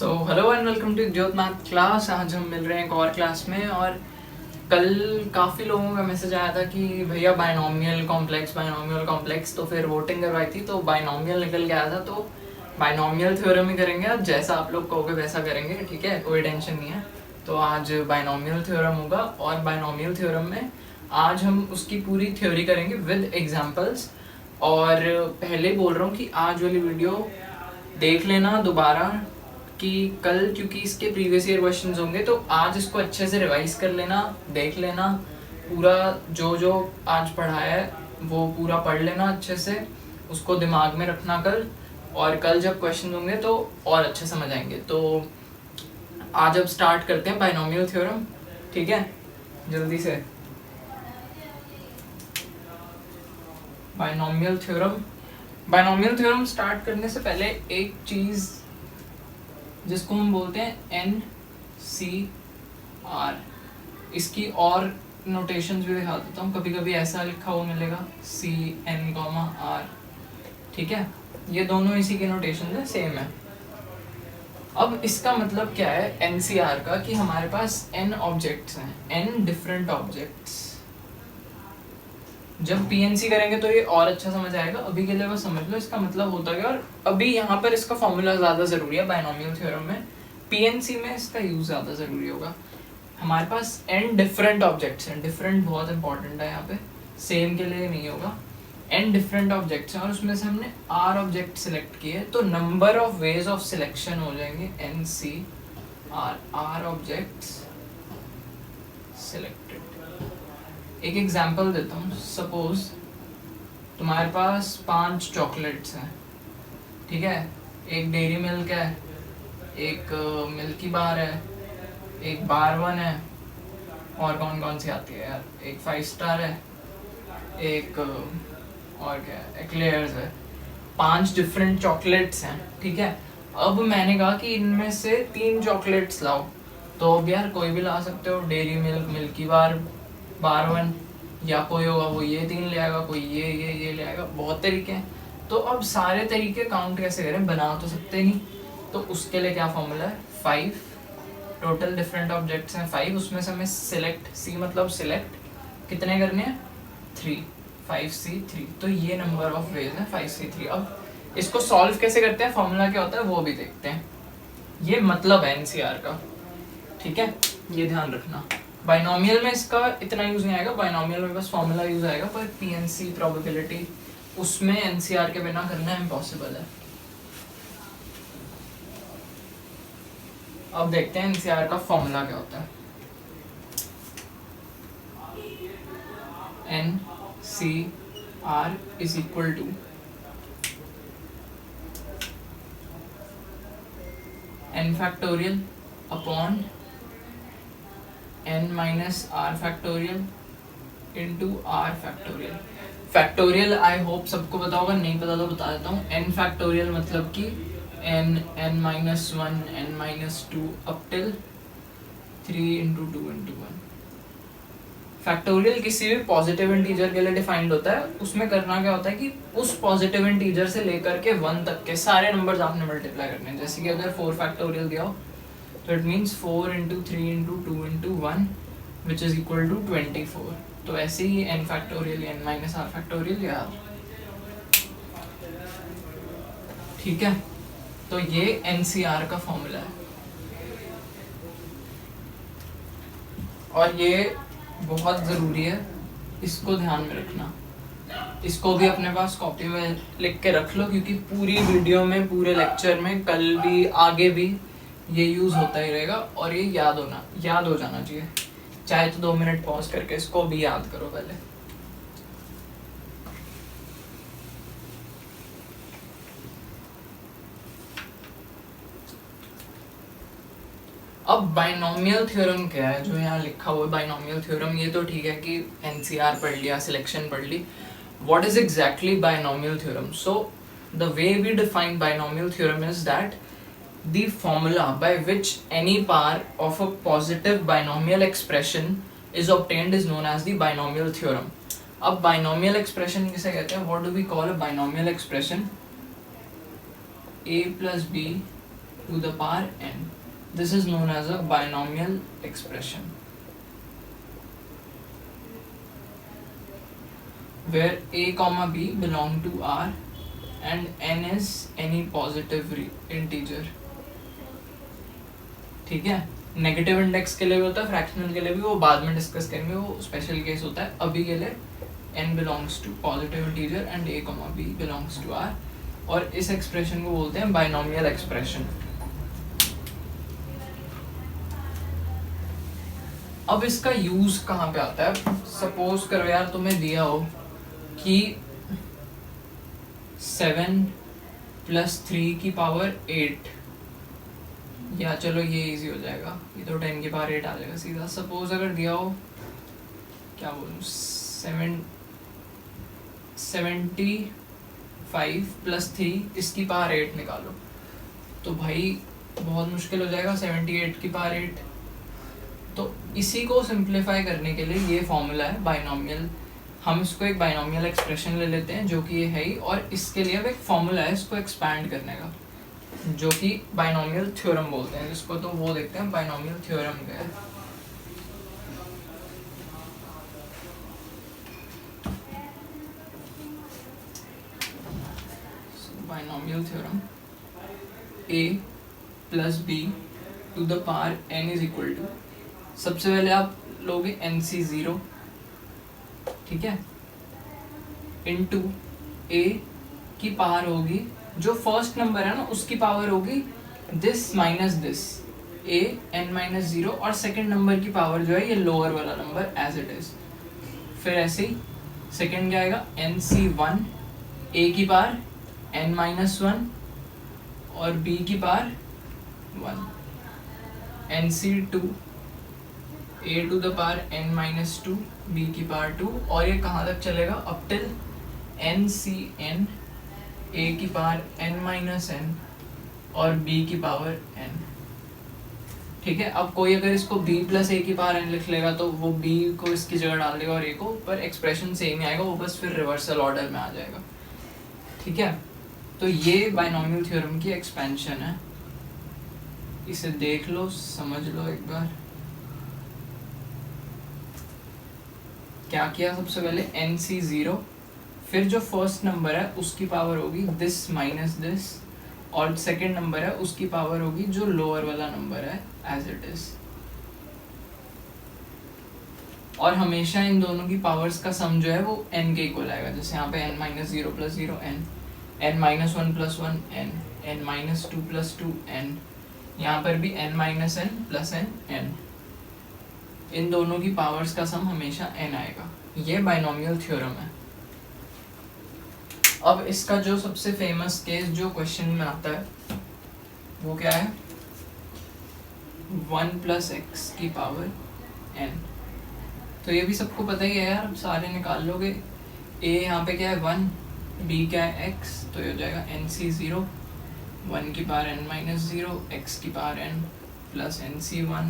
So hello and welcome to Jyot math class. आज हम मिल रहे हैं एक और क्लास में। और कल काफ़ी लोगों का मैसेज आया था कि भैया बायनॉमियल कॉम्प्लेक्स, तो फिर वोटिंग करवाई थी तो बायनॉमियल निकल के आया था। तो बायनॉमियल थ्योरम ही करेंगे आज, जैसा आप लोग कहोगे वैसा करेंगे, ठीक है, कोई टेंशन नहीं है। तो आज बायनॉमियल थ्योरम होगा और बायनॉमियल थ्योरम में आज हम उसकी पूरी थ्योरी करेंगे विद एग्जाम्पल्स। और पहले बोल रहा हूँ कि आज वाली वीडियो देख लेना दोबारा, कि कल क्योंकि इसके प्रीवियस ईयर क्वेश्चंस होंगे तो आज इसको अच्छे से रिवाइज कर लेना, देख लेना पूरा, जो जो आज पढ़ाया है वो पूरा पढ़ लेना अच्छे से, उसको दिमाग में रखना कल। और कल जब क्वेश्चन होंगे तो और अच्छे समझ आएंगे। तो आज अब स्टार्ट करते हैं बायनॉमियल थ्योरम, ठीक है, जल्दी से। बायनॉमियल थ्योरम स्टार्ट करने से पहले एक चीज़ जिसको हम बोलते हैं NCR, इसकी और नोटेशंस भी दिखा देता हूँ। कभी कभी ऐसा लिखा हुआ मिलेगा CN, ठीक है, ये दोनों इसी के नोटेशन है, सेम है। अब इसका मतलब क्या है NCR का, कि हमारे पास N ऑब्जेक्ट्स हैं, N डिफरेंट ऑब्जेक्ट्स। जब PNC करेंगे तो ये और अच्छा समझ आएगा, अभी के लिए बस समझ लो इसका मतलब होता क्या। और अभी यहाँ पर इसका फॉर्मूला ज़्यादा ज़रूरी है बायनॉमियल थ्योरम में, PNC में इसका यूज़ ज़्यादा ज़रूरी होगा। हमारे पास N डिफरेंट ऑब्जेक्ट्स हैं, डिफरेंट बहुत इंपॉर्टेंट है यहाँ पे, सेम के लिए नहीं होगा। N डिफरेंट ऑब्जेक्ट्स हैं और उसमें से हमने R ऑब्जेक्ट सिलेक्ट किए, तो number of ways of selection हो जाएंगे NCR, R ऑब्जेक्ट्स सिलेक्टेड। एक एग्जाम्पल देता हूँ। सपोज तुम्हारे पास 5 चॉकलेट्स हैं, ठीक है, एक डेयरी मिल्क है, एक मिल्की बार है, एक बार वन है, और कौन कौन सी आती है यार, एक 5 स्टार है, एक और क्या है, एक्लेयर्स है। 5 डिफरेंट चॉकलेट्स हैं, ठीक है। अब मैंने कहा कि इनमें से 3 चॉकलेट्स लाओ, तो अब यार कोई भी ला सकते हो, डेयरी मिल्क, मिल्की बार, बार वन, या कोई होगा वो ये 3 ले आएगा, कोई ये ले आएगा, बहुत तरीके हैं। तो अब सारे तरीके काउंट कैसे करें, बना तो सकते नहीं, तो उसके लिए क्या फॉर्मूला है, 5। टोटल डिफरेंट ऑब्जेक्ट्स हैं 5, उसमें से हमें सिलेक्ट, C मतलब सिलेक्ट कितने करने हैं, 3, 5C3, तो ये नंबर ऑफ वेज है 5C3। अब इसको सॉल्व कैसे करते हैं, फॉर्मूला क्या होता है वो भी देखते हैं। ये मतलब है NCR का, ठीक है, ये ध्यान रखना। बायनॉमियल में इसका इतना यूज नहीं आएगा, बायनॉमियल में बस फॉर्मूला यूज आएगा, पर PNC प्रोबेबिलिटी उसमें NCR के बिना करना इम्पॉसिबल है। अब देखते हैं NCR का फॉर्मूला क्या होता है। NCR is equal to N factorial upon N minus R factorial into R factorial. Factorial I hope सबको पता होगा, नहीं पता तो बता देता हूँ। N फैक्टोरियल मतलब कि N minus 1, N minus 2 up till 3 into 2 into 1। Factorial किसी भी पॉजिटिव इंटीजर के लिए डिफाइंड होता है। उसमें करना क्या होता है कि उस पॉजिटिव इंटीजर से लेकर के 1 तक के सारे नंबर्स आपने मल्टीप्लाई करने हैं। जैसे कि अगर 4 फैक्टोरियल दिया हो तो it means 4 into 3 into 2 into 1 which is equal to 24। तो ऐसे ही N factorial, N minus R factorial यार, ठीक है। तो ये NCR का फॉर्मूला है और ये बहुत ज़रूरी है, इसको ध्यान में रखना। इसको भी अपने पास कॉपी में लिख के रख लो, क्योंकि पूरी वीडियो में, पूरे लेक्चर में, कल भी आगे भी ये यूज़ होता ही रहेगा। और ये याद हो जाना चाहिए। चाहे तो 2 मिनट पॉज करके इसको भी याद करो पहले। अब बायनॉमियल थ्योरम क्या है, जो यहाँ लिखा हुआ है बायनॉमियल थ्योरम, ये तो ठीक है कि NCR पढ़ लिया, सिलेक्शन पढ़ ली। What is exactly binomial theorem? So the way we define binomial theorem is that the formula by which any power of a positive binomial expression is obtained is known as the binomial theorem. अब binomial expression किसे कहते हैं? What do we call a binomial expression? A plus B to the power n. This is known as a binomial expression, where a comma b belong to R and n is any positive integer. ठीक है, negative index के लिए भी होता है, fractional के लिए भी, वो बाद में डिस्कस करेंगे, वो स्पेशल केस होता है. अभी के लिए n belongs to positive integer and a comma b belongs to r, और इस एक्सप्रेशन को बोलते हैं बाइनोमियल एक्सप्रेशन. अब इसका यूज कहाँ पे आता है? सपोज करो यार तुम्हें दिया हो कि 7 + 3 की पावर 8, या चलो ये इजी हो जाएगा, ये तो 10 की पावर 8 आ जाएगा सीधा. सपोज अगर दिया हो, क्या बोलूँ, 75 + 3 इसकी पावर 8 निकालो, तो भाई बहुत मुश्किल हो जाएगा 78 की पावर 8. तो इसी को सिंप्लीफाई करने के लिए ये फॉर्मूला है बाइनोमियल. हम इसको एक बाइनोमियल एक्सप्रेशन ले लेते हैं जो कि ये है ही, और इसके लिए अब एक फॉर्मूला है इसको एक्सपैंड करने का, जो कि बाइनोमियल थ्योरम बोलते हैं जिसको. तो वो देखते हैं बाइनोमियल थ्योरम क्या है. Binomial theorem, a + b to the power n is equal to, सबसे पहले आप लोगे NC0, ठीक है, इनटू a की पावर होगी, जो फर्स्ट नंबर है ना उसकी पावर होगी this minus this, a n-0, और सेकंड नंबर की पावर जो है ये लोअर वाला नंबर एज इट इज. फिर ऐसे ही सेकंड क्या आएगा, NC1, a की पावर n-1 और b की power 1, NC2, a to the power n-2, b की पावर 2, और ये कहाँ तक चलेगा, अप टिल NCn, a की पावर n-n और b की पावर n. ठीक है, अब कोई अगर इसको b + a की पावर n लिख लेगा तो वो b को इसकी जगह डाल देगा और a को, पर एक्सप्रेशन सेम ही आएगा, वो बस फिर रिवर्सल ऑर्डर में आ जाएगा. ठीक है, तो ये बाइनोमियल थ्योरम की एक्सपेंशन है. इसे देख लो, समझ लो एक बार. क्या किया, सबसे पहले NC0, फिर जो फर्स्ट नंबर है उसकी पावर होगी दिस माइनस दिस, और सेकंड नंबर है उसकी पावर होगी जो लोअर वाला नंबर है एज इट इज. और हमेशा इन दोनों की पावर्स का सम जो है वो n के इक्वल आएगा. जैसे यहाँ पे n-0 + 0 n, n-1 + 1 n, n-2 + 2 n, यहाँ पर भी n-n + n. इन दोनों की पावर्स का सम हमेशा n आएगा. ये बाइनोमियल थ्योरम है. अब इसका जो सबसे फेमस केस जो क्वेश्चन में आता है वो क्या है, 1 + x की पावर n. तो ये भी सबको पता ही है यार, अब सारे निकाल लोगे. a यहाँ पे क्या है 1, b क्या है x, तो ये हो जाएगा NC0, 1 की पावर n-0, x की पावर n प्लस NC1,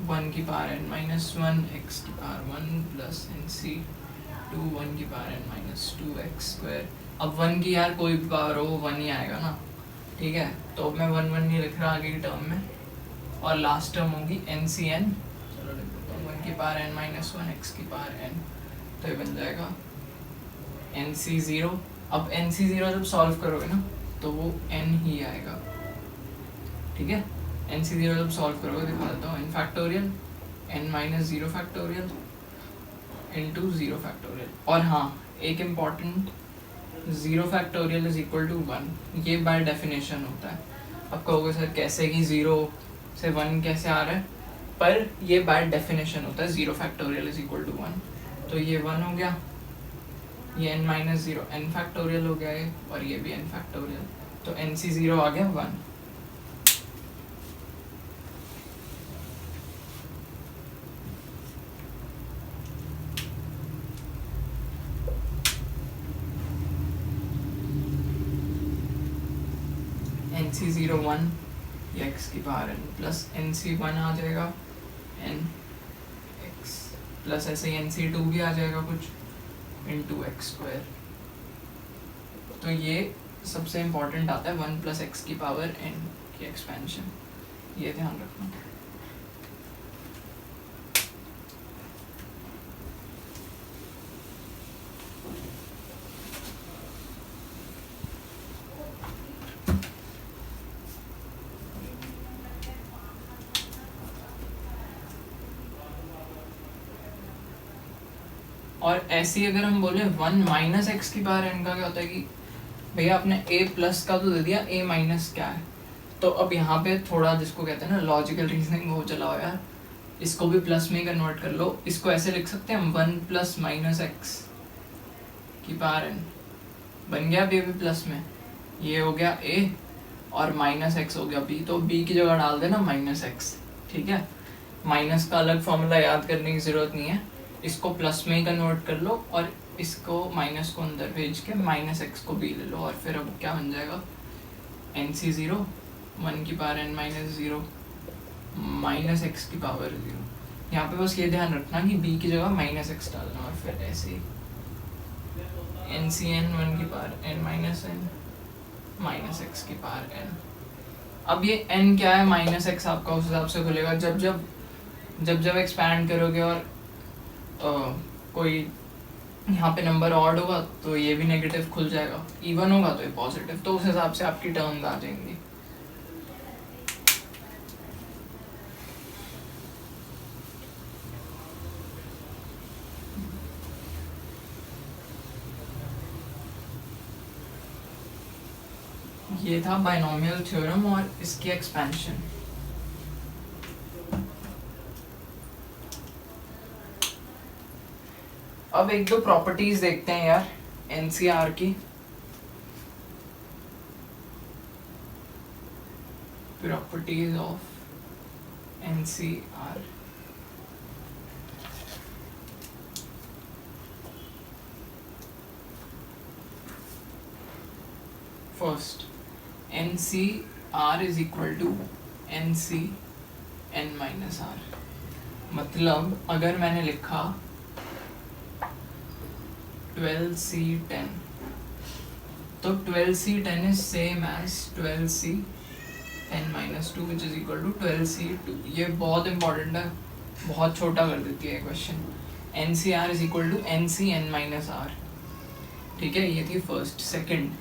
1 की पावर n-1, x की पावर 1 प्लस NC2, 1 की पावर n-2 x². अब 1 की यार कोई भी पावर हो वो 1 ही आएगा ना. ठीक है, तो मैं 1 नहीं लिख रहा आगे की टर्म में, और लास्ट टर्म होगी NCn. चलो लिख देता हूँ 1 की पावर n-1, x की पावर n, तो ये बन जाएगा NC0. अब NC0 जब सॉल्व करोगे ना तो वो n ही आएगा. ठीक है, NC0 जब सॉल्व करोगे दिखा देता हूँ, n n-0 factorial into 0 factorial. और हाँ, एक important, 0 factorial is equal to 1, ये बाय डेफिनेशन होता है. अब कहोगे सर कैसे कि 0 से 1 कैसे आ रहा है, पर ये बाय डेफिनेशन होता है 0 फैक्टोरियल इज इक्वल टू 1. तो ये 1 हो गया, ये n-0 n फैक्टोरियल हो गया ये, और ये भी n फैक्टोरियल. तो NC0 आ गया 1. NC0 1, ये x की पावर n प्लस NC1 आ जाएगा n x प्लस ऐसे ही NC2 भी आ जाएगा कुछ इंटू x². तो ये सबसे इम्पोर्टेंट आता है 1 + x की पावर n. की एक्सपेंशन, ये ध्यान रखना। और ऐसी अगर हम बोले 1 माइनस एक्स की पावर n का क्या होता है कि भैया आपने a प्लस का तो दे दिया, a माइनस क्या है, तो अब यहाँ पे थोड़ा जिसको कहते हैं ना लॉजिकल रीजनिंग हो चलाओ यार, इसको भी प्लस में कन्वर्ट कर लो। इसको ऐसे लिख सकते हैं हम 1 प्लस माइनस एक्स की पावर n, बन गया b भी प्लस में, ये हो गया a और माइनस एक्स हो गया b, तो b की जगह डाल देना माइनस एक्स, ठीक है। माइनस का अलग फॉर्मूला याद करने की ज़रूरत नहीं है, इसको प्लस में ही कन्वर्ट कर लो और इसको माइनस को अंदर भेज के माइनस एक्स को b ले लो, और फिर अब क्या बन जाएगा nc 0 1 की power n minus 0 minus x की पावर 0। यहाँ पे बस ये ध्यान रखना कि b की जगह माइनस एक्स डालना, और फिर ऐसे ही ncn 1 की power n minus n minus x की पावर n। अब ये n क्या है, माइनस एक्स आपका उस हिसाब से खुलेगा जब एक्सपैंड करोगे और कोई यहाँ पे नंबर ऑड होगा तो ये भी नेगेटिव खुल जाएगा, इवन होगा तो ये पॉजिटिव, तो उस हिसाब से आपकी टर्म्स आ जाएंगी। ये था बाइनोमियल थ्योरम और इसकी एक्सपेंशन। अब एक दो प्रॉपर्टीज देखते हैं यार एनसीआर की। Properties of NCR. First, NCR is equal to NC N minus R. मतलब अगर मैंने लिखा 12C10, तो 12C10 is same as 12C10 minus 2 which is equal to 12C2। ये बहुत इंपॉर्टेंट है, बहुत छोटा कर देती है question. NCR is equal to NCN minus R, ठीक है, ये थी first. Second,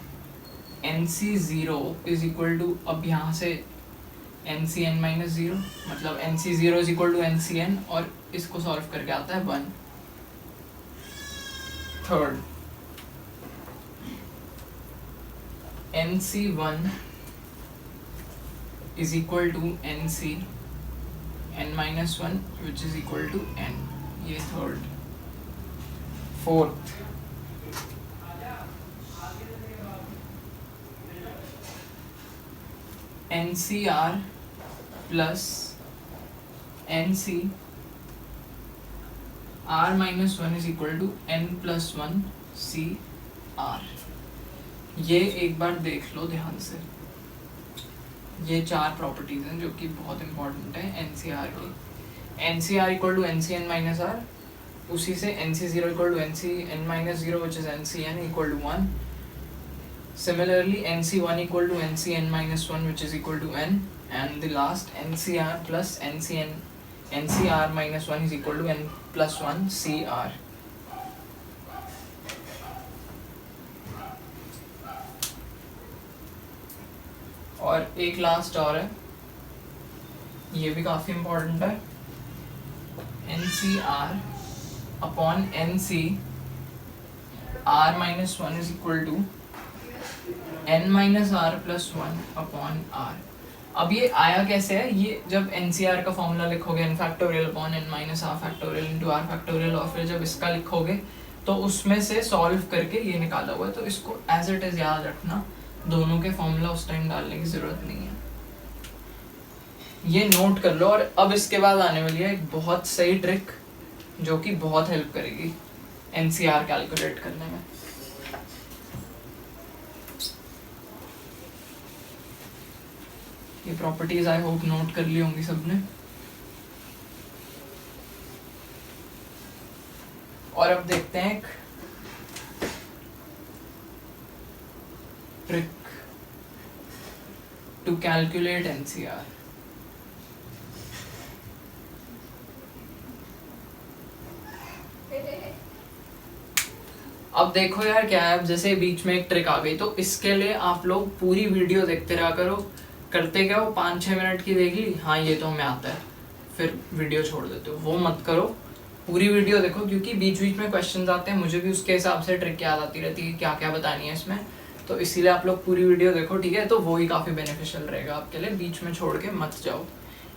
NC0 is equal to, अब यहाँ से NCN minus 0, मतलब NC0 is equal to NCN, और इसको सॉल्व करके आता है 1। Third, NC1 is equal to NC n minus 1 which is equal to n, ये third. Fourth, NCR plus NC R minus 1 is equal to n plus 1 C R। ये एक बार देख लो ध्यान से, ये चार प्रॉपर्टीज हैं जो कि बहुत इंपॉर्टेंट है NCR की। NCR equal to NCN minus R, उसी से NC0 equal to NCN minus 0 which is NCN equal to 1। Similarly, NC1 equal to NCN minus 1 which is equal to n, and the last NCR plus NCR minus 1 is equal to n plus 1 CR। और एक last और है, ये भी काफ़ी important है। NCR upon NC R minus 1 is equal to n minus R plus 1 upon R. अब ये आया कैसे है, ये जब NCR का फॉर्मूला लिखोगे n factorial upon n minus R factorial into R factorial, और फिर जब इसका लिखोगे तो उसमें से सॉल्व करके ये निकाला हुआ है, तो इसको एज इट इज याद रखना, दोनों के फॉर्मूला उस टाइम डालने की ज़रूरत नहीं है, ये नोट कर लो। और अब इसके बाद आने वाली है एक बहुत सही ट्रिक जो कि बहुत हेल्प करेगी NCR कैलकुलेट करने में। ये प्रॉपर्टीज आई होप नोट कर ली होंगी सबने। और अब देखते हैं एक ट्रिक। to calculate NCR. अब देखो यार क्या है, अब जैसे बीच में एक ट्रिक आ गई, तो इसके लिए आप लोग पूरी वीडियो देखते रहा करो। करते क्या हो, 5-6 मिनट की देख ली, हाँ ये तो हमें आता है, फिर वीडियो छोड़ देते हो, वो मत करो। पूरी वीडियो देखो, क्योंकि बीच बीच में क्वेश्चंस आते हैं, मुझे भी उसके हिसाब से ट्रिक याद आती रहती है क्या क्या बतानी है इसमें, तो इसीलिए आप लोग पूरी वीडियो देखो, ठीक है। तो वो ही काफ़ी बेनिफिशियल रहेगा आपके लिए, बीच में छोड़ के मत जाओ,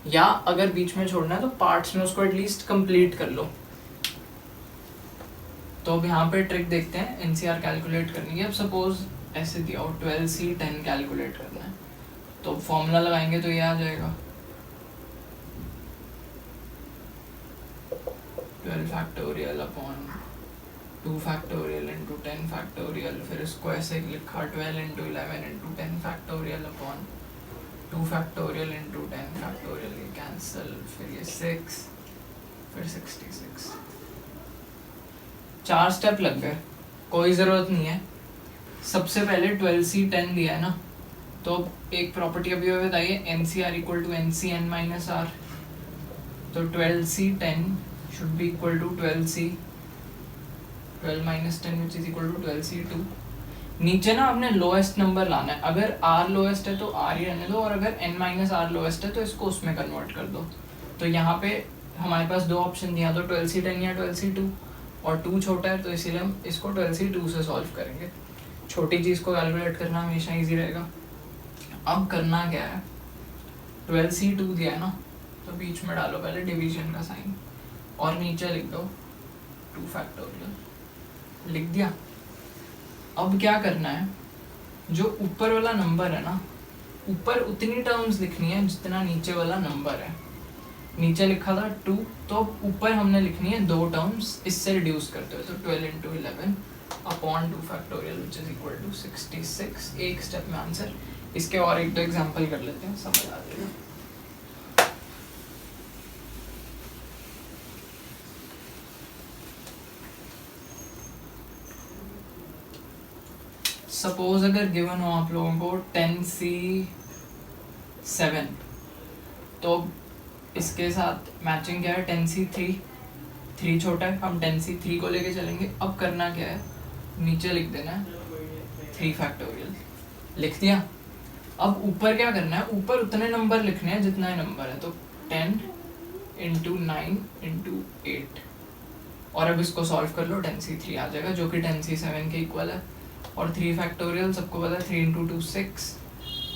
या अगर बीच में छोड़ना है तो पार्ट्स में उसको एटलीस्ट कंप्लीट कर लो। तो अब यहाँ पे ट्रिक देखते हैं एनसीआर कैलकुलेट करनी है। अब सपोज ऐसे दिया हो 12C10 कैलकुलेट करना है, तो फॉर्मूला लगाएंगे तो ये आ जाएगा 12 factorial upon 2 factorial into 10 factorial, फिर इसको ऐसे लिखा 12 into 11 into 10 factorial upon 2 factorial into 10 factorial, ये कैंसिल, फिर ये 6, फिर 66। 4 स्टेप लग गए, कोई ज़रूरत नहीं है। सबसे पहले 12C10 दिया है ना, तो एक प्रॉपर्टी अभी बताइए, NCR equal to NCN minus R, तो 12C10 should be equal to 12 minus 10 which is equal to 12C2। नीचे ना आपने लोएस्ट नंबर लाना है, अगर R लोएस्ट है तो R ही रहने दो, और अगर N माइनस R लोएस्ट है तो इसको उसमें कन्वर्ट कर दो। तो यहाँ पे हमारे पास दो ऑप्शन दिया, तो 12C10 या 12C2, और 2 छोटा है तो इसीलिए हम इसको 12C2 से सॉल्व करेंगे। छोटी चीज़ को कैलकुलेट करना हमेशा इजी रहेगा। अब करना क्या है, 12C2 दिया है ना, तो बीच में डालो पहले डिवीजन का साइन, और नीचे लिख दो 2 फैक्टोरियल, लिख दिया। अब क्या करना है, जो ऊपर वाला नंबर है ना, ऊपर उतनी टर्म्स लिखनी है जितना नीचे वाला नंबर है। नीचे लिखा था 2, तो ऊपर हमने लिखनी है 2 टर्म्स, इससे रिड्यूस करते हुए, तो 12 into 11 upon 2 factorial which is equal to 66। एक स्टेप में आंसर। इसके और एक दो एग्जांपल कर लेते हैं, समझ आ जाएगा। सपोज अगर गिवन हो आप लोगों को 10C7, तो इसके साथ मैचिंग क्या है, 10C3, 3 छोटा है, हम 10C3 को लेके चलेंगे। अब करना क्या है, नीचे लिख देना है 3 फैक्टोरियल, लिख दिया। अब ऊपर क्या करना है, ऊपर उतने नंबर लिखने हैं जितना ही नंबर है, तो 10 इंटू 9 इंटू 8, और अब इसको सॉल्व कर लो, 10C3 आ जाएगा जो कि 10C7 के इक्वल है। और 3 फैक्टोरियल सबको पता है, 3 इंटू 2 6,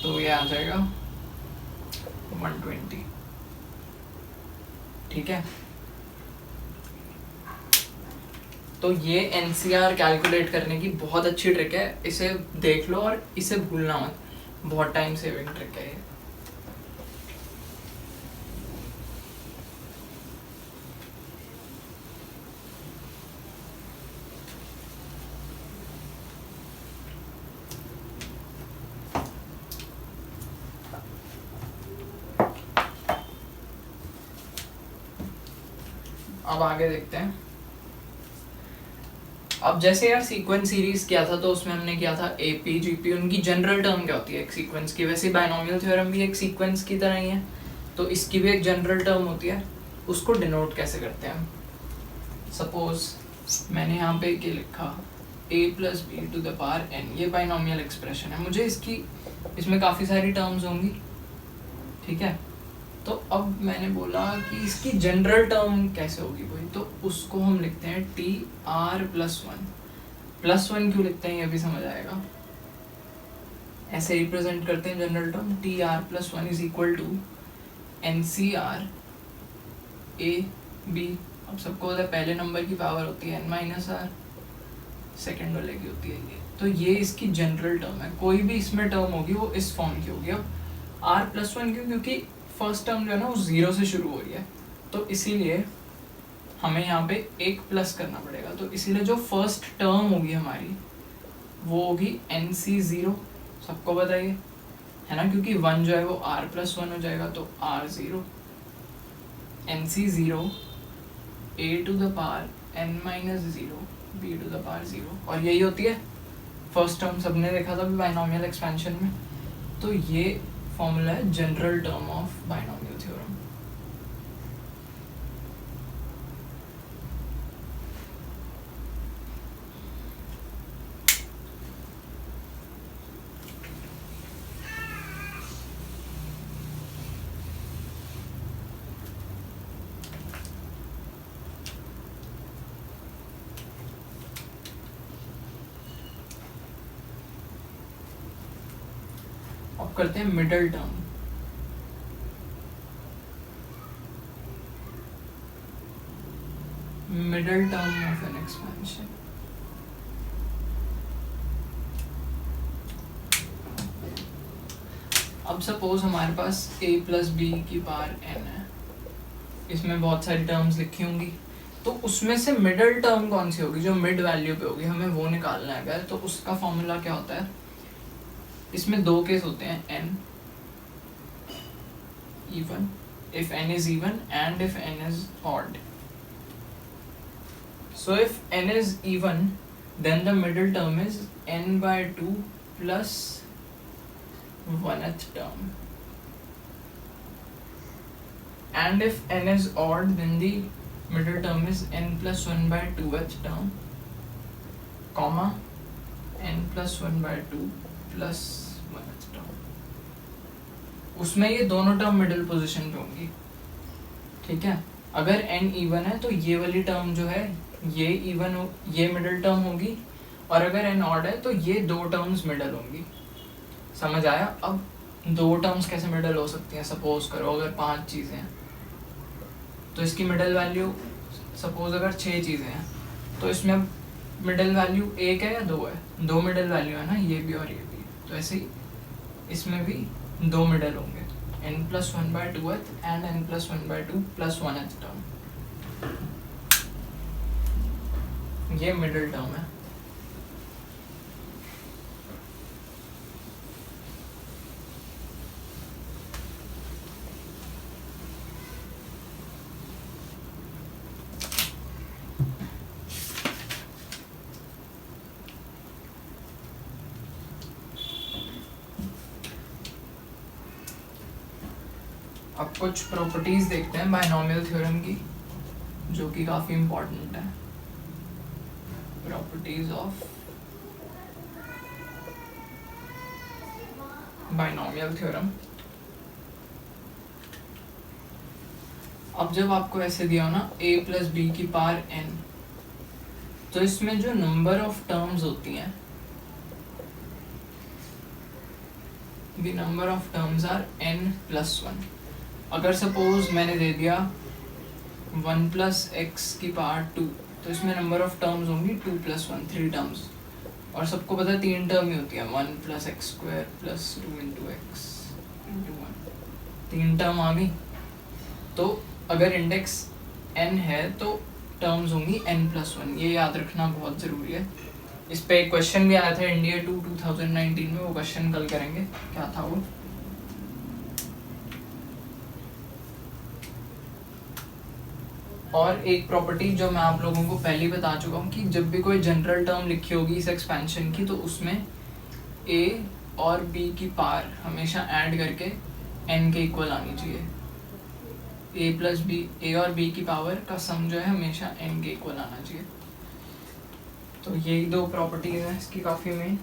तो ये आ जाएगा 120, ठीक है। तो ये NCR कैलकुलेट करने की बहुत अच्छी ट्रिक है, इसे देख लो और इसे भूलना मत, बहुत टाइम सेविंग ट्रिक है ये। अब आगे देखते हैं। अब जैसे यार सीक्वेंस सीरीज किया था, तो उसमें हमने किया था AP GP, उनकी जनरल टर्म क्या होती है एक सीक्वेंस की, वैसे बायनोमियल थ्योरम भी एक सीक्वेंस की तरह ही है, तो इसकी भी एक जनरल टर्म होती है। उसको डिनोट कैसे करते हैं हम, सपोज मैंने यहाँ पे क्या लिखा, a + b to the power n, ये बायनोमियल एक्सप्रेशन है, मुझे इसमें काफ़ी सारी टर्म्स होंगी, ठीक है। तो अब मैंने बोला कि इसकी जनरल टर्म कैसे होगी कोई, तो उसको हम लिखते हैं TR+1। +1 क्यों लिखते हैं ये भी समझ आएगा, ऐसे रिप्रेजेंट करते हैं general term, TR+1 is equal to NCR AB। अब सबको पता है पहले नंबर की पावर होती है n-r, सेकेंड वाले की होती है ये, तो ये इसकी जनरल टर्म है। कोई भी इसमें टर्म होगी वो इस फॉर्म की होगी। अब R+1 क्यों, क्योंकि फर्स्ट टर्म जो है ना वो 0 से शुरू हो रही है, तो इसीलिए हमें यहाँ पे एक प्लस करना पड़ेगा। तो इसीलिए जो फर्स्ट टर्म होगी हमारी वो होगी NC0, सबको बताइए है ना, क्योंकि 1 जो है वो R+1 हो जाएगा, तो R0, NC0 a to the power n-0 b to the power 0, और यही होती है फर्स्ट टर्म, सबने देखा था बाइनोमियल एक्सपेंशन में। तो ये फॉर्मूला है general term of binomial theorem. अब करते हैं middle term. Middle term of N expansion. अब सपोज हमारे पास a प्लस बी की पावर n है, इसमें बहुत सारी टर्म्स लिखी होंगी, तो उसमें से मिडल टर्म कौन सी होगी, जो मिड वैल्यू पे होगी, हमें वो निकालना है। अगर तो उसका फॉर्मूला क्या होता है, इसमें दो केस होते हैं, n even, if n is even and if n is odd. So if n is even, then the middle term is n by 2 plus 1th term. And if n is odd, then the middle term is n plus 1 by 2th term, comma n plus 1 by 2 plus 1th term. उसमें ये दोनों term middle position पे होंगी, ठीक है। अगर n even है तो ये वाली टर्म जो है ये इवन हो, ये मिडिल टर्म होगी, और अगर n ऑड है तो ये दो टर्म्स मिडिल होंगी। समझ आया? अब दो टर्म्स कैसे मिडिल हो सकती हैं? सपोज करो अगर 5 चीज़ें हैं तो इसकी मिडिल वैल्यू, सपोज अगर 6 चीज़ें हैं तो इसमें मिडिल वैल्यू 1 है या 2 है? 2 मिडिल वैल्यू है ना, ये भी और ये भी। तो ऐसे ही इसमें भी 2 मिडिल होंगे, n plus 1 by 2th and n plus 1 by 2 plus 1th term, ये मिडिल टर्म है। अब कुछ प्रॉपर्टीज देखते हैं बाइनोमियल थ्योरम की, जो कि काफ़ी इम्पोर्टेंट है। Properties of binomial theorem. अब जब आपको ऐसे दिया हो ना a प्लस बी की पावर n, तो इसमें जो नंबर ऑफ टर्म्स होती हैं, the number of terms are n plus 1। अगर सपोज मैंने दे दिया 1 प्लस एक्स की पावर 2, तो इसमें नंबर ऑफ टर्म्स होंगी 2 प्लस 1, 3 टर्म्स। और सबको पता है 3 टर्म ही होती है, 1 plus X square plus 2 into X into 1, 3 term आ गई। तो अगर इंडेक्स n है तो टर्म्स होंगी n प्लस 1, ये याद रखना बहुत ज़रूरी है। इस पे एक क्वेश्चन भी आया था इंडिया 2019 में, वो क्वेश्चन कल करेंगे, क्या था वो। और एक प्रॉपर्टी जो मैं आप लोगों को पहले ही बता चुका हूँ कि जब भी कोई जनरल टर्म लिखी होगी इस एक्सपेंशन की, तो उसमें a और b की पावर हमेशा ऐड करके n के इक्वल आनी चाहिए। a प्लस बी, a और b की पावर का सम जो है हमेशा n के इक्वल आना चाहिए। तो यही दो प्रॉपर्टीज हैं इसकी काफ़ी मेन।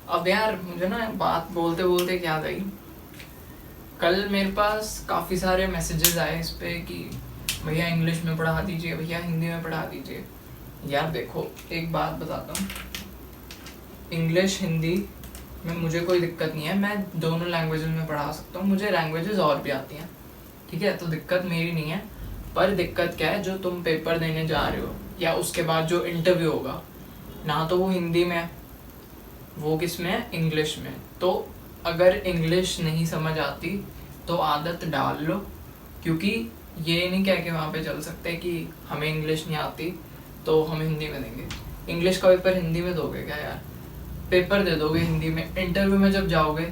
अब यार मुझे ना बात बोलते बोलते क्या आई, कल मेरे पास काफ़ी सारे मैसेजेस आए इस पे कि भैया इंग्लिश में पढ़ा दीजिए, भैया हिंदी में पढ़ा दीजिए। यार देखो एक बात बताता हूँ, इंग्लिश हिंदी में मुझे कोई दिक्कत नहीं है, मैं दोनों लैंग्वेजेस में पढ़ा सकता हूँ, मुझे लैंग्वेजेस और भी आती हैं, ठीक है, तो दिक्कत मेरी नहीं है। पर दिक्कत क्या है, जो तुम पेपर देने जा रहे हो या उसके बाद जो इंटरव्यू होगा ना, तो वो हिंदी में है, वो किस में है, इंग्लिश में। तो अगर इंग्लिश नहीं समझ आती तो आदत डाल लो, क्योंकि ये नहीं कह के वहाँ पे चल सकते कि हमें इंग्लिश नहीं आती तो हम हिंदी में देंगे। इंग्लिश का पेपर हिंदी में दोगे क्या यार? पेपर दे दोगे हिंदी में, इंटरव्यू में जब जाओगे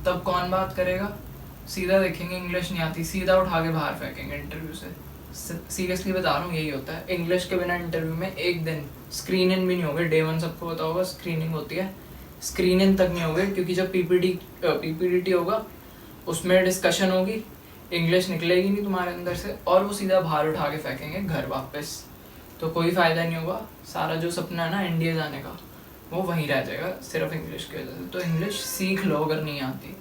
तब कौन बात करेगा? सीधा देखेंगे इंग्लिश नहीं आती, सीधा उठा के बाहर फेंकेंगे इंटरव्यू से। सीरियसली बता रहा हूँ, यही होता है। इंग्लिश के बिना इंटरव्यू में एक दिन स्क्रीन इन भी नहीं होगे। डे 1 सबको पता होगा स्क्रीनिंग होती है, स्क्रीन इन तक नहीं होगे, क्योंकि जब पीपीडीटी होगा उसमें डिस्कशन होगी, इंग्लिश निकलेगी नहीं तुम्हारे अंदर से, और वो सीधा बाहर उठा के फेंकेंगे घर वापस। तो कोई फ़ायदा नहीं होगा। सारा जो सपना है ना इंडिया जाने का, वो वहीं रह जाएगा सिर्फ इंग्लिश की वजह से। तो इंग्लिश सीख लो अगर नहीं आती।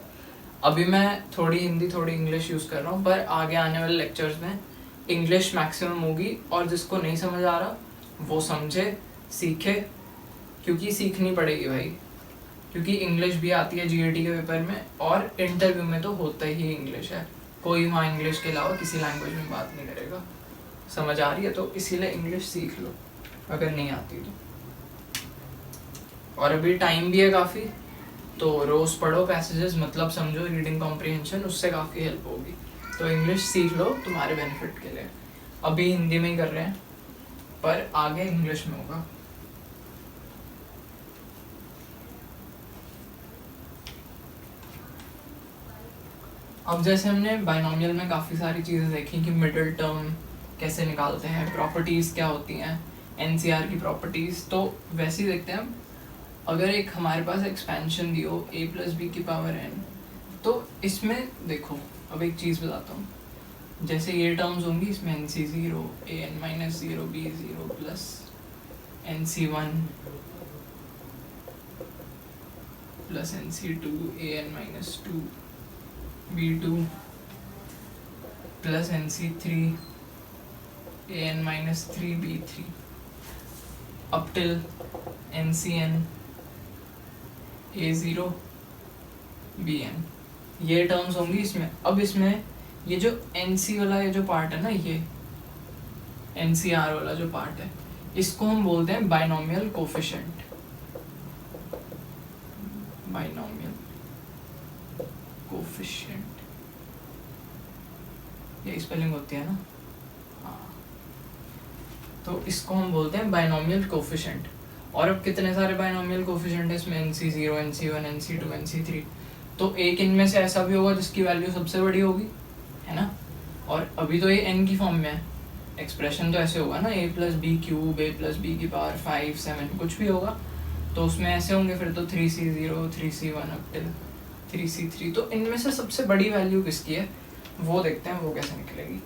अभी मैं थोड़ी हिंदी थोड़ी इंग्लिश यूज़ कर रहा हूँ, पर आगे आने वाले लेक्चर्स में इंग्लिश मैक्सिमम होगी, और जिसको नहीं समझ आ रहा वो समझे, सीखे, क्योंकि सीखनी पड़ेगी भाई। क्योंकि इंग्लिश भी आती है जीएटी के पेपर में, और इंटरव्यू में तो होता ही इंग्लिश है। कोई वहाँ इंग्लिश के अलावा किसी लैंग्वेज में बात नहीं करेगा। समझ आ रही है? तो इसीलिए इंग्लिश सीख लो अगर नहीं आती तो। और अभी टाइम भी है काफ़ी, तो रोज़ पढ़ो पैसेजेस, मतलब समझो, रीडिंग कॉम्प्रिहेंशन, उससे काफ़ी हेल्प होगी। तो इंग्लिश सीख लो तुम्हारे बेनिफिट के लिए। अभी हिंदी में ही कर रहे हैं, पर आगे इंग्लिश में होगा। अब जैसे हमने बाइनोमियल में काफ़ी सारी चीज़ें देखी कि मिडिल टर्म कैसे निकालते हैं, प्रॉपर्टीज़ क्या होती हैं, एनसीआर की प्रॉपर्टीज़, तो वैसे ही देखते हैं। अगर एक हमारे पास एक्सपेंशन दी हो a + b की पावर n, तो इसमें देखो, अब एक चीज़ बताता हूँ। जैसे ये टर्म्स होंगी, इसमें nc0 an - 0 b0 plus nc1 plus nc2 an - 2 b2 plus nc3 an - 3 b3 up till ncn a0 bn, ये टर्म्स होंगी इसमें। अब इसमें ये जो nc वाला ये जो पार्ट है ना, ये ncr वाला जो पार्ट है, इसको हम बोलते हैं बाइनोमियल कोफिशिएंट। बाइनोमियल कोफिशिएंट, ये स्पेलिंग होती है ना, हाँ। तो इसको हम बोलते हैं बाइनोमियल कोफिशिएंट। और अब कितने सारे बाइनोमियल कोफिशिएंट है इसमें, nc0 nc1 nc2 nc3, तो एक इनमें से ऐसा भी होगा जिसकी वैल्यू सबसे बड़ी होगी, है ना। और अभी तो ये n की फॉर्म में है, एक्सप्रेशन तो ऐसे होगा ना, a + b cube, a + b की पावर 5 7 कुछ भी होगा, तो उसमें ऐसे होंगे फिर तो 3c0 3c1 up till 3c3। तो इनमें से सबसे बड़ी वैल्यू किसकी है वो देखते हैं, वो कैसे निकलेगी।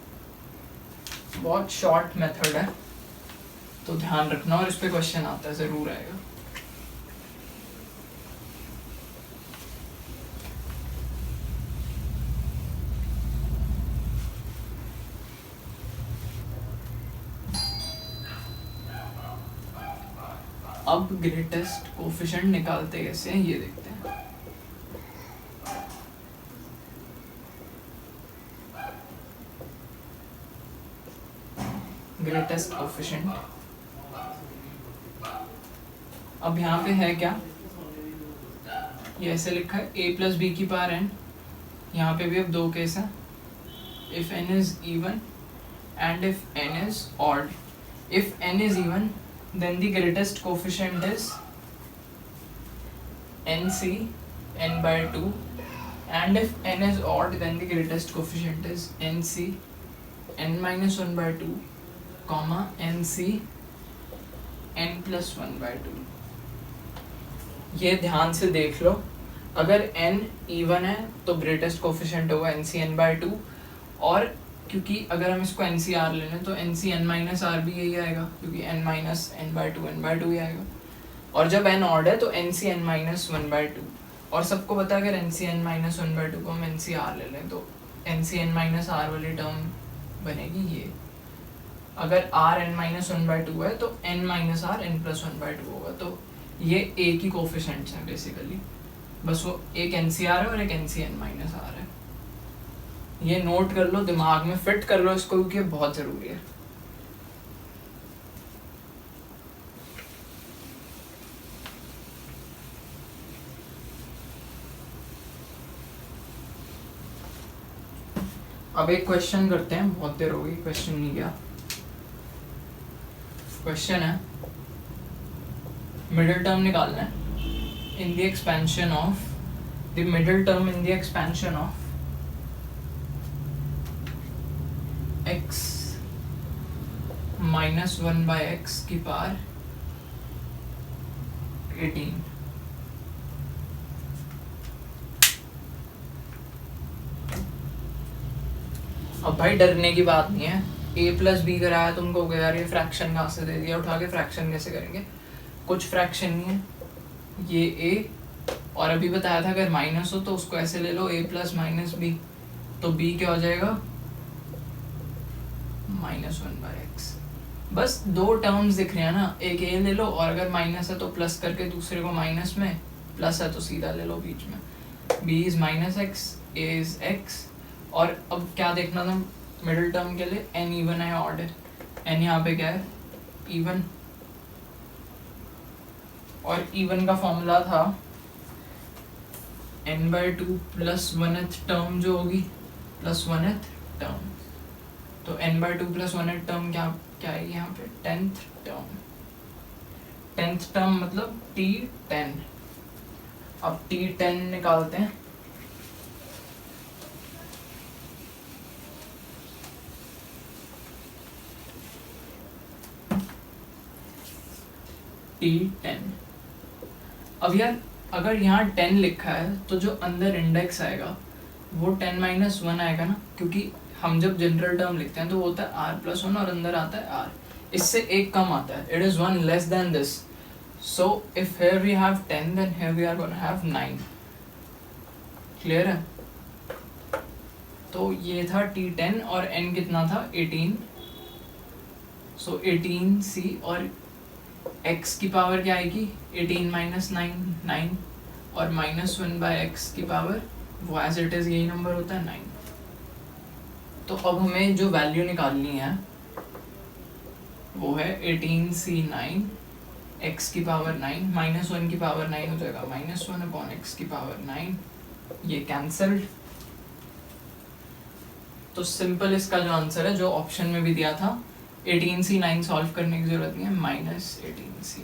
बहुत शॉर्ट मेथड है, तो ध्यान रखना, और इस पे क्वेश्चन आता है, ज़रूर आएगा। अब ग्रेटेस्ट कोफिशिएंट निकालते कैसे हैं ये देखते हैं। ग्रेटेस्ट कोफिशिएंट, अब यहाँ पे है क्या, ये ऐसे लिखा है a + b की पावर n। यहाँ पे भी अब दो केस हैं, if n is even and if n is odd. If n is even, then the greatest coefficient is nc n/2, and if n is odd, then the greatest coefficient is nc n-1/2, comma nc n+1/2। ये ध्यान से देख लो, अगर n even है तो greatest coefficient होगा nc n/2, और क्योंकि अगर हम इसको ncr ले लें तो nc n-r भी यही आएगा, क्योंकि n - n/2 ही आएगा। और जब n ऑड है तो nc n-1/2, और सबको पता है अगर nc n-1/2 को हम ncr ले लें तो nc n-r वाली टर्म बनेगी ये। अगर r n-1/2 है तो n-r n+1/2 होगा। तो ये a की कोफिशिएंट्स हैं बेसिकली, बस वो एक NCR है और एक NC n-r है। ये नोट कर लो, दिमाग में फिट कर लो इसको, क्योंकि बहुत ज़रूरी है। अब एक क्वेश्चन करते हैं, बहुत देर हो गई क्वेश्चन नहीं गया। क्वेश्चन है, मिडिल टर्म निकालना है, in the expansion of the middle term in the expansion of x minus 1 by x की पावर 18। अब भाई डरने की बात नहीं है, a प्लस बी कराया तुमको, हो गया यार ये फ्रैक्शन कहाँ से दे दिया उठा के, फ्रैक्शन कैसे करेंगे, कुछ फ्रैक्शन नहीं है, ये a और अभी बताया था अगर माइनस हो तो उसको ऐसे ले लो a प्लस माइनस बी, तो b क्या हो जाएगा माइनस 1 बाय एक्स। बस दो टर्म्स दिख रहे हैं ना, एक a ले लो और अगर माइनस है तो प्लस करके दूसरे को माइनस में, प्लस है तो सीधा ले लो बीच में, b is minus x, a is x। और अब क्या देखना था मिडिल टर्म के लिए, n इवन है ऑड है, n यहाँ पे क्या है इवन, और इवन का फॉर्मूला था n/2 प्लस 1th टर्म जो होगी प्लस 1th टर्म, तो n/2 प्लस 1th टर्म क्या है यहाँ पे 10th टर्म, 10th टर्म मतलब t10। अब t10 निकालते हैं, t10। अब यार अगर यहाँ 10 लिखा है तो जो अंदर इंडेक्स आएगा वो 10 माइनस 1 आएगा ना, क्योंकि हम जब जनरल टर्म लिखते हैं तो वो होता है r प्लस 1 और अंदर आता है r, इससे एक कम आता है, it is 1 less than this, so if here we have 10 then here we are gonna have 9। Clear है? तो ये था t10 और n कितना था 18, सो 18c और x की पावर क्या आएगी 18 माइनस 9 9, और माइनस 1 बाय एक्स की पावर वो एज इट इज यही नंबर होता है 9। तो अब हमें जो वैल्यू निकालनी है वो है 18c9 x की पावर 9 माइनस 1 की पावर 9 हो जाएगा माइनस 1 अपॉन एक्स की पावर 9, ये कैंसल्ड। तो सिंपल इसका जो आंसर है जो ऑप्शन में भी दिया था 18c9 सॉल्व करने की जरूरत नहीं है, minus 18c9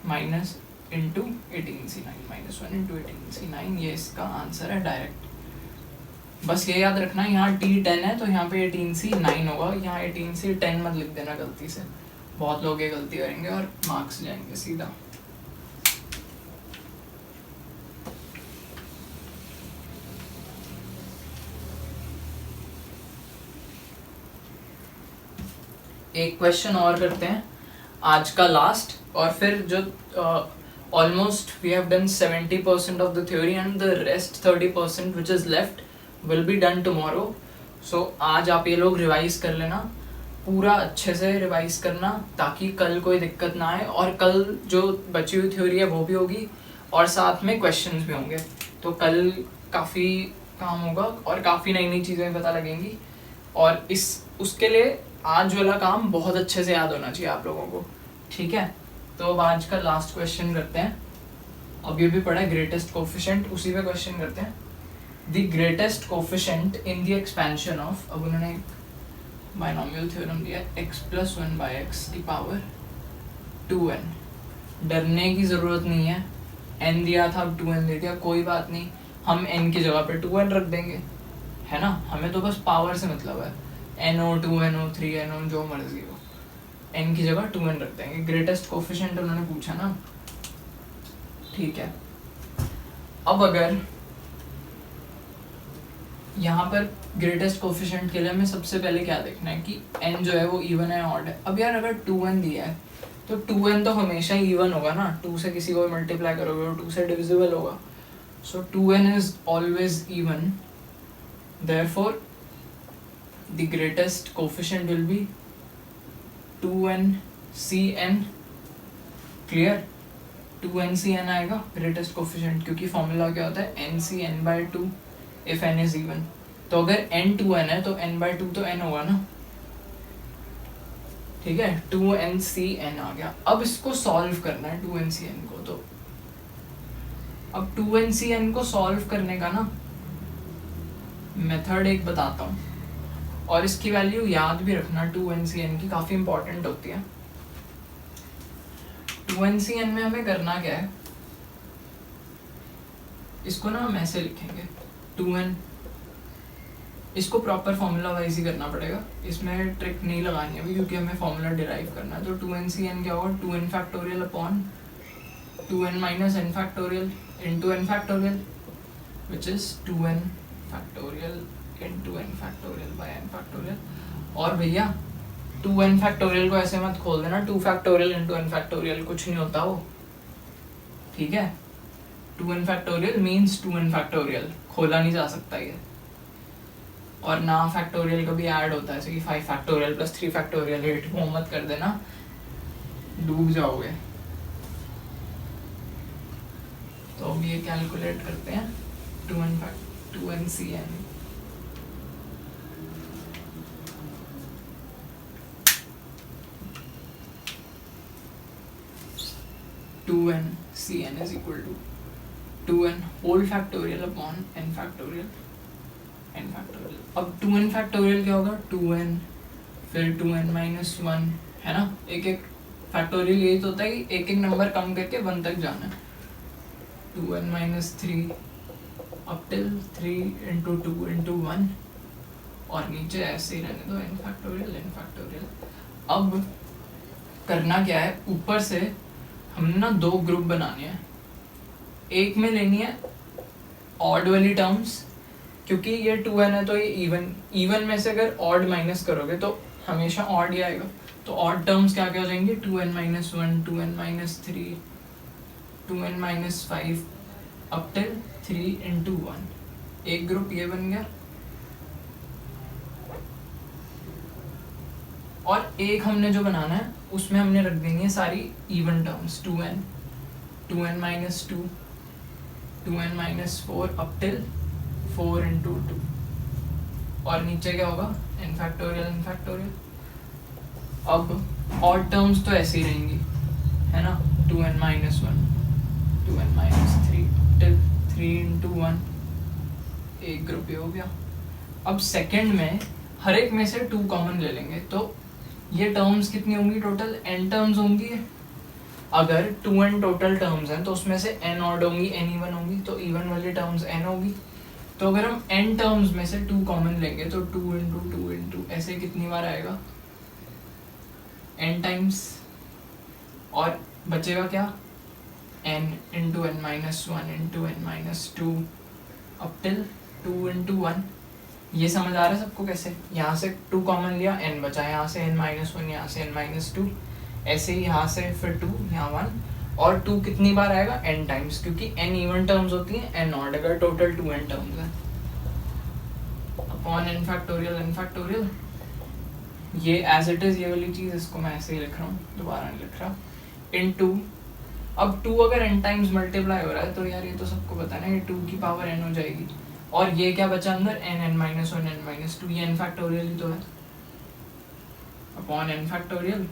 minus into 18c9 minus 1 into 18c9, ये इसका आंसर है डायरेक्ट। बस ये याद रखना यहाँ t10 है तो यहाँ पे 18c9 होगा, यहाँ 18c10 मत लिख देना गलती से, बहुत लोग ये गलती करेंगे और मार्क्स जाएंगे सीधा। एक क्वेश्चन और करते हैं आज का लास्ट, और फिर जो almost we have done 70% of the theory and the rest 30% which is left will be done tomorrow. So आज आप ये लोग रिवाइज कर लेना, पूरा अच्छे से रिवाइज करना ताकि कल कोई दिक्कत ना आए, और कल जो बची हुई थ्योरी है वो भी होगी और साथ में क्वेश्चंस भी होंगे, तो कल काफ़ी काम होगा और काफ़ी नई नई चीज़ें पता लगेंगी। और इस उसके लिए आज वाला काम बहुत अच्छे से याद होना चाहिए आप लोगों को, ठीक है? तो अब आज का लास्ट क्वेश्चन करते हैं। अब ये भी पढ़ा है ग्रेटेस्ट कोफिशिएंट, उसी पे क्वेश्चन करते हैं। The greatest coefficient in the expansion of, अब उन्होंने एक बायनॉमियल थ्योरम दिया x प्लस 1 बाय एक्स की पावर 2n। डरने की ज़रूरत नहीं है, n दिया था अब 2n दे दिया, कोई बात नहीं, हम n की जगह पे 2n रख देंगे, है ना? हमें तो बस पावर से मतलब है, NO 2NO 3NO जो मर्जी हो, n की जगह 2n रख देंगे। ग्रेटेस्ट कोफिशिएंट उन्होंने पूछा ना, ठीक है? अब अगर यहाँ पर ग्रेटेस्ट कोफिशिएंट के लिए हमें सबसे पहले क्या देखना है कि n जो है वो इवन है ऑड है। अब यार अगर 2n दिया है तो 2n तो हमेशा ही इवन होगा ना, 2 से किसी को मल्टीप्लाई करोगे और 2 से डिविजिबल होगा, सो 2n is always even, therefore the greatest coefficient will be 2nCn। clear? 2nCn आएगा greatest coefficient, क्योंकि फॉर्मूला क्या होता है nCn/2 if n is even। तो अगर n 2n है तो n/2 तो n होगा ना, ठीक है? 2nCn आ गया। अब इसको सॉल्व करना है 2nCn को, तो अब 2nCn को सॉल्व करने का ना मेथड एक बताता हूँ, और इसकी वैल्यू याद भी रखना 2nCn की, काफ़ी इंपॉर्टेंट होती है। 2NCN में हमें करना क्या है, इसको ना हम ऐसे लिखेंगे 2n, इसको प्रॉपर फॉर्मूला वाइज ही करना पड़ेगा, इसमें ट्रिक नहीं लगानी अभी क्योंकि हमें फॉर्मूला डिराइव करना है। तो 2NCN क्या होगा, 2n factorial upon 2n minus n factorial into n factorial which is 2n factorial into n factorial by n factorial. और भैया 2n फैक्टोरियल को ऐसे मत खोल देना, 2 फैक्टोरियल इंटू n फैक्टोरियल कुछ नहीं होता वो, ठीक है। 2n factorial means 2n factorial, खोला नहीं जा सकता ये। और ना फैक्टोरियल कभी ऐड होता है, जैसे कि 5 फैक्टोरियल प्लस 3 फैक्टोरियल 8, वो मत कर देना, डूब जाओगे। तो अब ये कैलकुलेट करते हैं 2NCN। CN is equal to 2n whole factorial upon n factorial n factorial। अब 2n factorial क्या होगा, 2n फिर 2n minus 1, है ना। एक एक फैक्टोरियल यही तो होता है कि एक एक नंबर कम करके 1 तक जाना है। 2n minus 3 up till 3 into 2 into 1 और नीचे ऐसे ही रहने दो n factorial n factorial। अब करना क्या है, ऊपर से हमने ना 2 ग्रुप बनाने हैं, एक में लेनी है ऑड वाली टर्म्स, क्योंकि ये 2n है तो ये इवन में से अगर ऑड माइनस करोगे तो हमेशा ऑड ही आएगा। तो ऑड टर्म्स क्या क्या हो जाएंगे, 2n minus 1, 2n minus 3, 2n minus 5 up till 3 into 1। एक ग्रुप ये बन गया और एक हमने जो बनाना है उसमें हमने रख देंगे सारी even terms, 2n minus 2, 2n minus 4 up till 4 into 2 और नीचे क्या होगा n factorial n factorial। अब ऑड टर्म्स तो ऐसे ही रहेंगी, है ना, 2n minus 1, 2n minus 3 up till 3 into 1, एक ग्रुप ये हो गया। अब सेकंड में हर एक में से 2 कॉमन ले लेंगे, तो ये टर्म्स कितनी होंगी, टोटल n टर्म्स होंगी। अगर 2n टोटल टर्म्स हैं तो उसमें से n ऑड होंगी n इवन होंगी, तो इवन वाली टर्म्स n होगी। तो अगर हम n टर्म्स में से 2 कॉमन लेंगे तो 2 into 2 into ऐसे कितनी बार आएगा, n टाइम्स, और बचेगा क्या, n into n minus 1 into n minus 2 up till 2 into 1। ये समझ आ रहा है सबको कैसे, यहाँ से 2 कॉमन लिया n बचा, यहाँ से n minus 1, यहाँ से n minus 2, ऐसे ही यहाँ से फिर 2, यहाँ 1, और 2 कितनी बार आएगा, n टाइम्स, क्योंकि n इवन टर्म्स होती हैं, n ऑड, अगर टोटल 2n टर्म्स हैं, अपॉन n फैक्टोरियल। ये एज इट इज ये वाली चीज़, इसको मैं ऐसे ही लिख रहा हूँ, दोबारा नहीं लिख रहा, इनटू, अब 2 अगर n टाइम्स मल्टीप्लाई हो रहा है तो यार ये तो सबको पता है ना, ये 2 की पावर n हो जाएगी। और ये क्या बचा अंदर, n minus 1 n minus 2, ये n फैक्टोरियल ही तो है, upon n factorial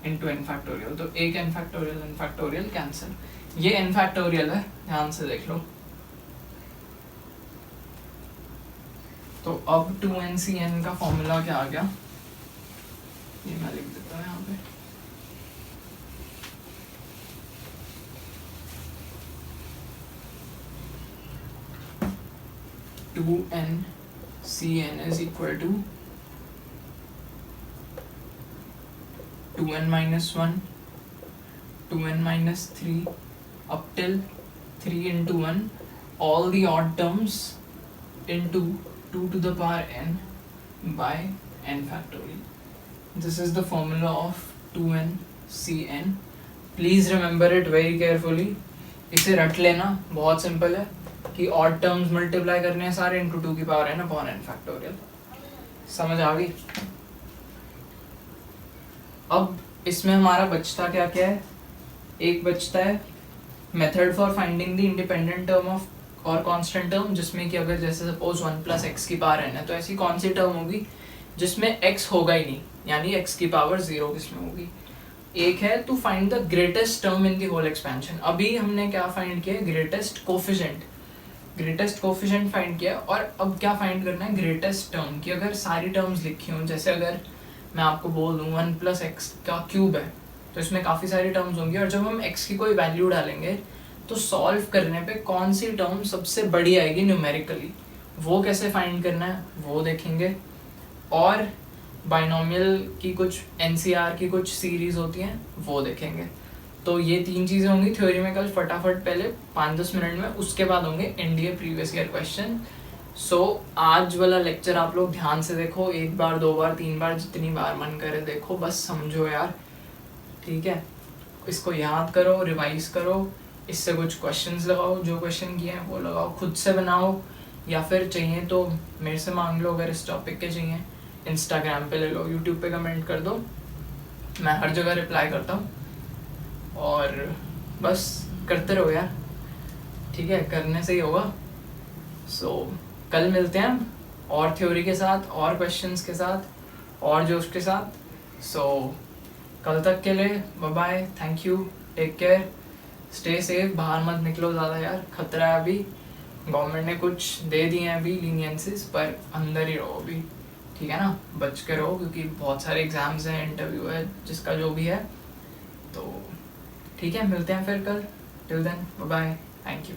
into n factorial. तो एक n फैक्टोरियल कैंसिल, ये n फैक्टोरियल है, ध्यान से देख लो। तो अब 2NCN का फॉर्मूला क्या आ गया, ये मैं लिख देता हूँ यहाँ पे, (2NCN) is equal to 2n minus 1, 2n minus 3 up till 3 into 1, all the odd terms into 2 to the power n by n factorial। This is the formula of 2NCN। Please remember it very carefully। इसे रट लेना, बहुत simple है कि odd terms multiply करने हैं सारे into 2 की power n upon n factorial. समझ आ गई। अब इसमें हमारा बचता क्या क्या है, एक बचता है method for finding the independent term of और कांस्टेंट टर्म, जिसमें कि अगर जैसे सपोज 1 प्लस एक्स की पावर n है तो ऐसी कौन सी टर्म होगी जिसमें x होगा ही नहीं, यानी x की पावर 0 किसमें होगी। एक है to find the greatest term in the whole expansion. अभी हमने क्या फाइंड किया, ग्रेटेस्ट कोफिशिएंट फाइंड किया, और अब क्या फाइंड करना है, ग्रेटेस्ट टर्म की अगर सारी टर्म्स लिखी हों, जैसे अगर मैं आपको बोल दूं 1 प्लस एक्स का क्यूब है तो इसमें काफ़ी सारी टर्म्स होंगी, और जब हम x की कोई वैल्यू डालेंगे तो सॉल्व करने पे कौन सी टर्म सबसे बड़ी आएगी न्यूमेरिकली, वो कैसे फाइंड करना है वो देखेंगे। और बाइनोमियल की कुछ NCR की कुछ सीरीज होती हैं वो देखेंगे। तो ये 3 चीज़ें होंगी थ्योरी में कल फटाफट पहले 5-10 मिनट में, उसके बाद होंगे NDA प्रीवियस ईयर क्वेश्चन। सो आज वाला लेक्चर आप लोग ध्यान से देखो, 1 बार 2 बार 3 बार जितनी बार मन करे देखो, बस समझो यार, ठीक है। इसको याद करो, रिवाइज करो, इससे कुछ क्वेश्चंस लगाओ, जो क्वेश्चन किए हैं वो लगाओ, खुद से बनाओ, या फिर चाहिए तो मेरे से मांग लो अगर इस टॉपिक के चाहिए, इंस्टाग्राम पे ले लो, यूट्यूब पे कमेंट कर दो, मैं हर जगह रिप्लाई करता हूँ। और बस करते रहो यार, ठीक है, करने से ही होगा। सो कल मिलते हैं हम और थ्योरी के साथ, और क्वेश्चंस के साथ, और जोश के साथ। सो कल तक के लिए bye bye, thank you, take care, stay safe, बाहर मत निकलो ज़्यादा यार, खतरा है अभी, गवर्नमेंट ने कुछ दे दिए हैं अभी लीनियंसेस, पर अंदर ही रहो अभी, ठीक है ना, बच के रहो, क्योंकि बहुत सारे एग्जाम्स हैं, इंटरव्यू है, जिसका जो भी है। तो ठीक है, मिलते हैं फिर कल, till then bye bye, thank you.